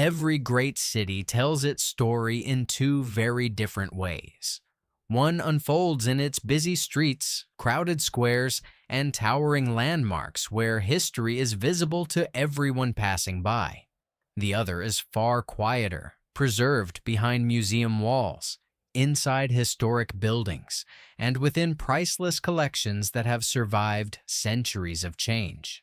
every great city tells its story in two very different ways. One unfolds in its busy streets, crowded squares, and towering landmarks where history is visible to everyone passing by. The other is far quieter, preserved behind museum walls, inside historic buildings, and within priceless collections that have survived centuries of change.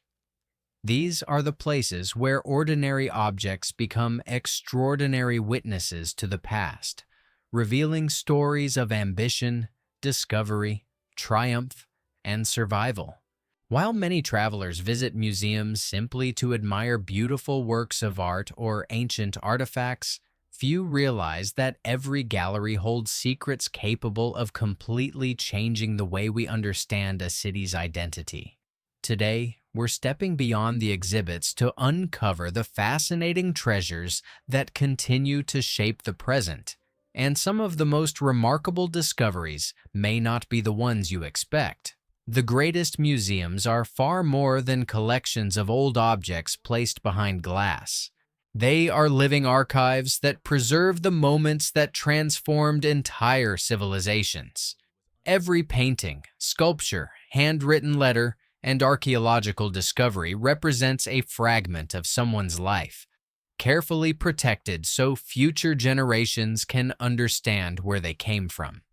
These are the places where ordinary objects become extraordinary witnesses to the past, revealing stories of ambition, discovery, triumph, and survival. While many travelers visit museums simply to admire beautiful works of art or ancient artifacts, few realize that every gallery holds secrets capable of completely changing the way we understand a city's identity. Today, we're stepping beyond the exhibits to uncover the fascinating treasures that continue to shape the present. And some of the most remarkable discoveries may not be the ones you expect. The greatest museums are far more than collections of old objects placed behind glass. They are living archives that preserve the moments that transformed entire civilizations. Every painting, sculpture, handwritten letter, and archaeological discovery represents a fragment of someone's life, carefully protected so future generations can understand where they came from.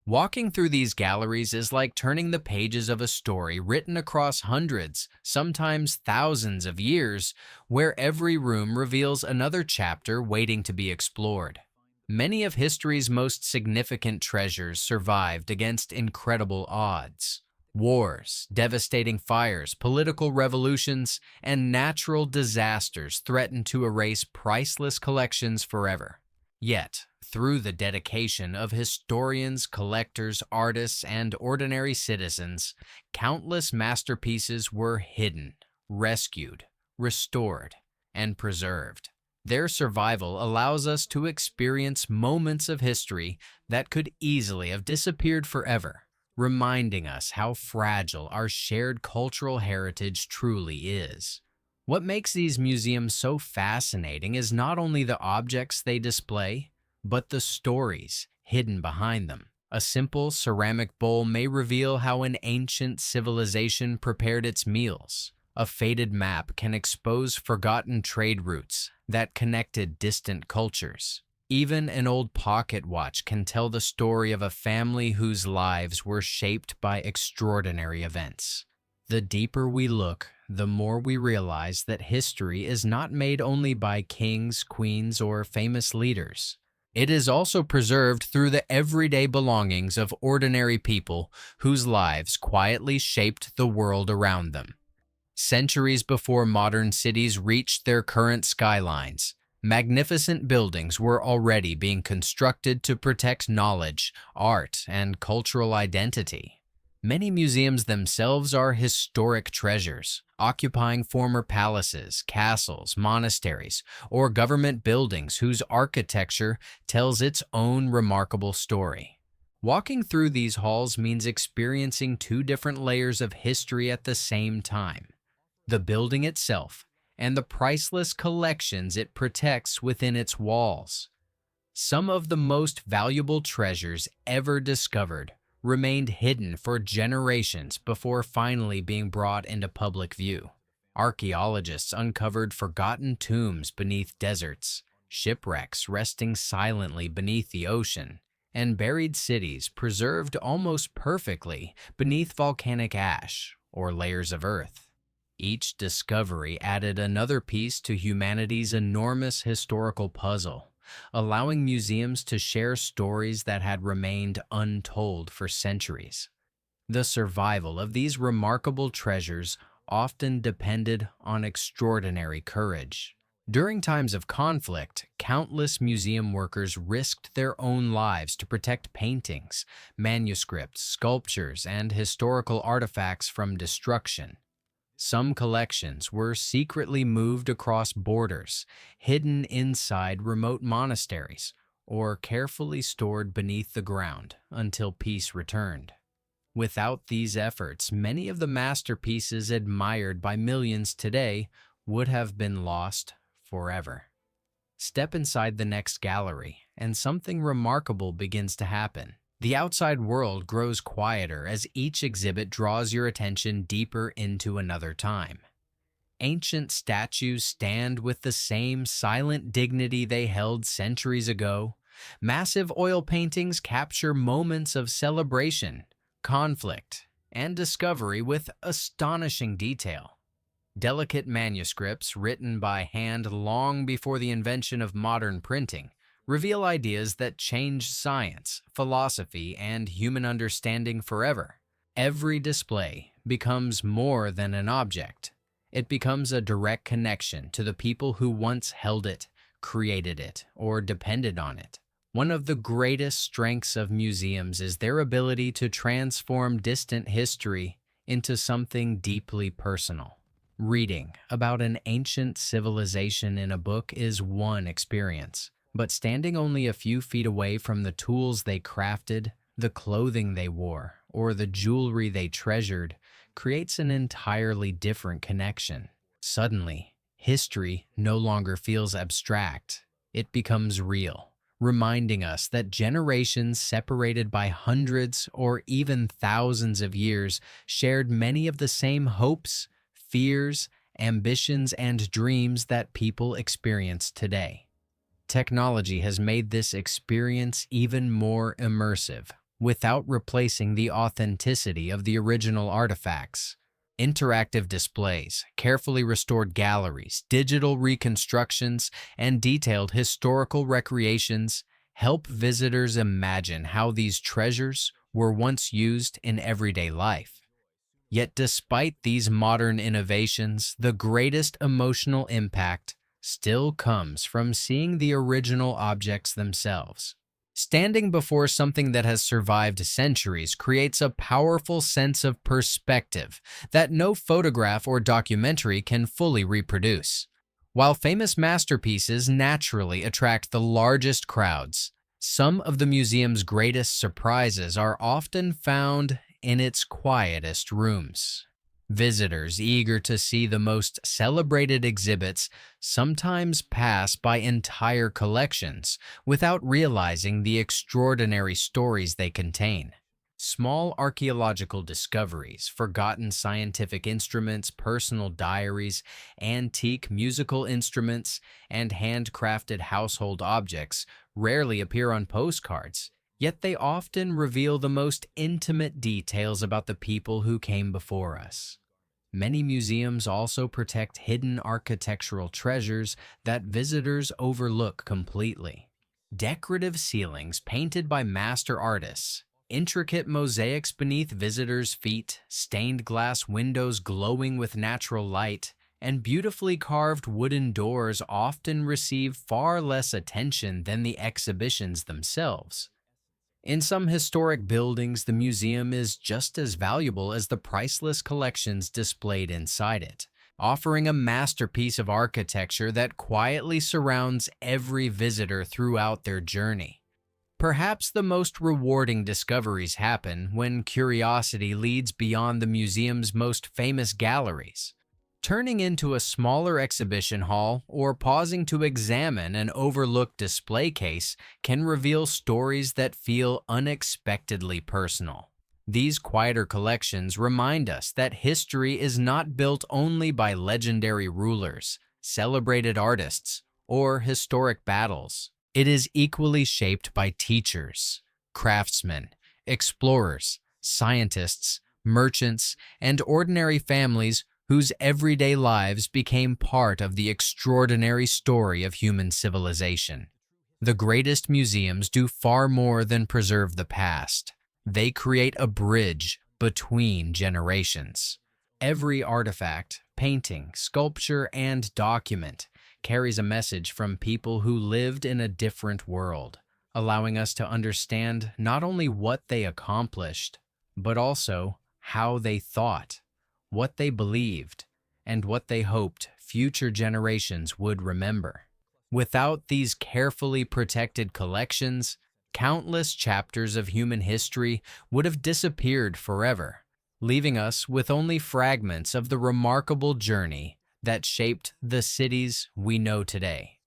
Walking through these galleries is like turning the pages of a story written across hundreds, sometimes thousands of years, where every room reveals another chapter waiting to be explored. Many of history's most significant treasures survived against incredible odds. Wars, devastating fires, political revolutions, and natural disasters threatened to erase priceless collections forever. Yet, through the dedication of historians, collectors, artists, and ordinary citizens, countless masterpieces were hidden, rescued, restored, and preserved. Their survival allows us to experience moments of history that could easily have disappeared forever, reminding us how fragile our shared cultural heritage truly is. What makes these museums so fascinating is not only the objects they display, but the stories hidden behind them. A simple ceramic bowl may reveal how an ancient civilization prepared its meals. A faded map can expose forgotten trade routes that connected distant cultures. Even an old pocket watch can tell the story of a family whose lives were shaped by extraordinary events. The deeper we look, the more we realize that history is not made only by kings, queens, or famous leaders. It is also preserved through the everyday belongings of ordinary people whose lives quietly shaped the world around them. Centuries before modern cities reached their current skylines, magnificent buildings were already being constructed to protect knowledge, art, and cultural identity. Many museums themselves are historic treasures, occupying former palaces, castles, monasteries, or government buildings whose architecture tells its own remarkable story. Walking through these halls means experiencing two different layers of history at the same time: the building itself and the priceless collections it protects within its walls. Some of the most valuable treasures ever discovered remained hidden for generations before finally being brought into public view. Archaeologists uncovered forgotten tombs beneath deserts, shipwrecks resting silently beneath the ocean, and buried cities preserved almost perfectly beneath volcanic ash or layers of earth. Each discovery added another piece to humanity's enormous historical puzzle, allowing museums to share stories that had remained untold for centuries. The survival of these remarkable treasures often depended on extraordinary courage. During times of conflict, countless museum workers risked their own lives to protect paintings, manuscripts, sculptures, and historical artifacts from destruction. Some collections were secretly moved across borders, hidden inside remote monasteries, or carefully stored beneath the ground until peace returned. Without these efforts, many of the masterpieces admired by millions today would have been lost forever. Step inside the next gallery, and something remarkable begins to happen. The outside world grows quieter as each exhibit draws your attention deeper into another time. Ancient statues stand with the same silent dignity they held centuries ago. Massive oil paintings capture moments of celebration, conflict, and discovery with astonishing detail. Delicate manuscripts written by hand long before the invention of modern printing reveal ideas that change science, philosophy, and human understanding forever. Every display becomes more than an object. It becomes a direct connection to the people who once held it, created it, or depended on it. One of the greatest strengths of museums is their ability to transform distant history into something deeply personal. Reading about an ancient civilization in a book is one experience, but standing only a few feet away from the tools they crafted, the clothing they wore, or the jewelry they treasured creates an entirely different connection. Suddenly, history no longer feels abstract. It becomes real, reminding us that generations separated by hundreds or even thousands of years shared many of the same hopes, fears, ambitions, and dreams that people experience today. Technology has made this experience even more immersive, without replacing the authenticity of the original artifacts. Interactive displays, carefully restored galleries, digital reconstructions, and detailed historical recreations help visitors imagine how these treasures were once used in everyday life. Yet despite these modern innovations, the greatest emotional impact still comes from seeing the original objects themselves. Standing before something that has survived centuries creates a powerful sense of perspective that no photograph or documentary can fully reproduce. While famous masterpieces naturally attract the largest crowds, some of the museum's greatest surprises are often found in its quietest rooms. Visitors eager to see the most celebrated exhibits sometimes pass by entire collections without realizing the extraordinary stories they contain. Small archaeological discoveries, forgotten scientific instruments, personal diaries, antique musical instruments, and handcrafted household objects rarely appear on postcards, yet they often reveal the most intimate details about the people who came before us. Many museums also protect hidden architectural treasures that visitors overlook completely. Decorative ceilings painted by master artists, intricate mosaics beneath visitors' feet, stained glass windows glowing with natural light, and beautifully carved wooden doors often receive far less attention than the exhibitions themselves. In some historic buildings, the museum is just as valuable as the priceless collections displayed inside it, offering a masterpiece of architecture that quietly surrounds every visitor throughout their journey. Perhaps the most rewarding discoveries happen when curiosity leads beyond the museum's most famous galleries. Turning into a smaller exhibition hall or pausing to examine an overlooked display case can reveal stories that feel unexpectedly personal. These quieter collections remind us that history is not built only by legendary rulers, celebrated artists, or historic battles. It is equally shaped by teachers, craftsmen, explorers, scientists, merchants, and ordinary families whose everyday lives became part of the extraordinary story of human civilization. The greatest museums do far more than preserve the past. They create a bridge between generations. Every artifact, painting, sculpture, and document carries a message from people who lived in a different world, allowing us to understand not only what they accomplished, but also how they thought, what they believed, and what they hoped future generations would remember. Without these carefully protected collections, countless chapters of human history would have disappeared forever, leaving us with only fragments of the remarkable journey that shaped the cities we know today.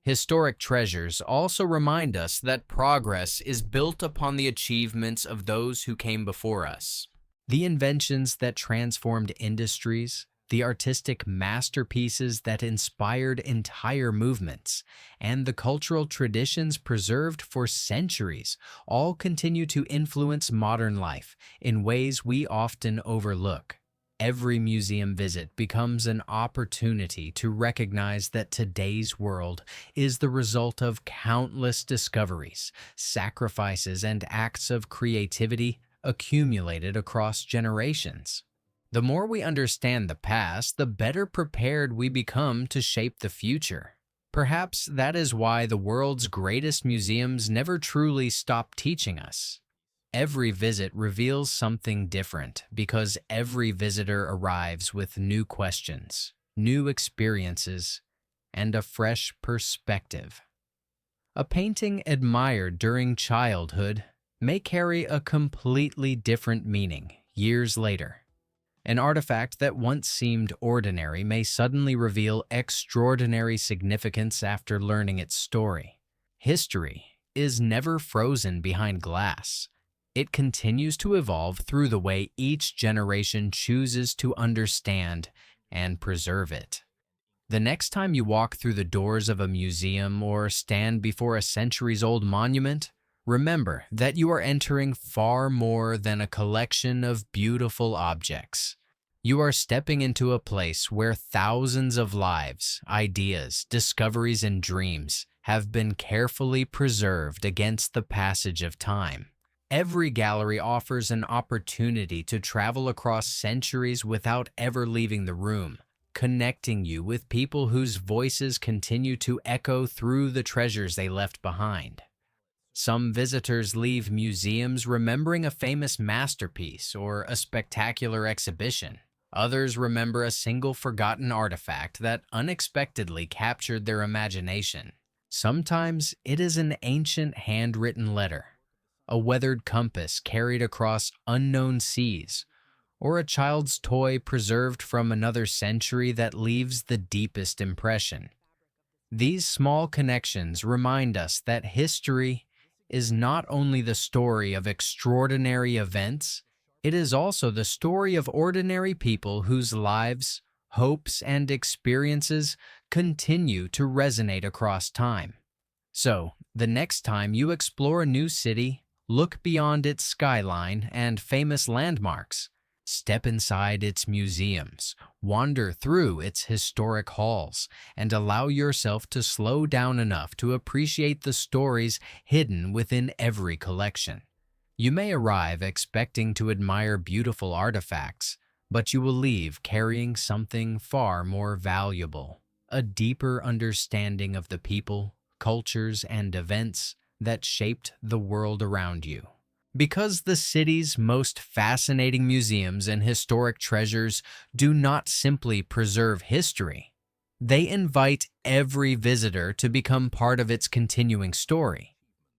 Historic treasures also remind us that progress is built upon the achievements of those who came before us. The inventions that transformed industries, the artistic masterpieces that inspired entire movements, and the cultural traditions preserved for centuries all continue to influence modern life in ways we often overlook. Every museum visit becomes an opportunity to recognize that today's world is the result of countless discoveries, sacrifices, and acts of creativity accumulated across generations. The more we understand the past, the better prepared we become to shape the future. Perhaps that is why the world's greatest museums never truly stop teaching us. Every visit reveals something different because every visitor arrives with new questions, new experiences, and a fresh perspective. A painting admired during childhood may carry a completely different meaning years later. An artifact that once seemed ordinary may suddenly reveal extraordinary significance after learning its story. History is never frozen behind glass. It continues to evolve through the way each generation chooses to understand and preserve it. The next time you walk through the doors of a museum or stand before a centuries-old monument, remember that you are entering far more than a collection of beautiful objects. You are stepping into a place where thousands of lives, ideas, discoveries, and dreams have been carefully preserved against the passage of time. Every gallery offers an opportunity to travel across centuries without ever leaving the room, connecting you with people whose voices continue to echo through the treasures they left behind. Some visitors leave museums remembering a famous masterpiece or a spectacular exhibition. Others remember a single forgotten artifact that unexpectedly captured their imagination. Sometimes it is an ancient handwritten letter, a weathered compass carried across unknown seas, or a child's toy preserved from another century that leaves the deepest impression. These small connections remind us that history is not only the story of extraordinary events, it is also the story of ordinary people whose lives, hopes, and experiences continue to resonate across time. So, the next time you explore a new city, look beyond its skyline and famous landmarks. Step inside its museums, wander through its historic halls, and allow yourself to slow down enough to appreciate the stories hidden within every collection. You may arrive expecting to admire beautiful artifacts, but you will leave carrying something far more valuable, a deeper understanding of the people, cultures, and events that shaped the world around you. Because the city's most fascinating museums and historic treasures do not simply preserve history, they invite every visitor to become part of its continuing story.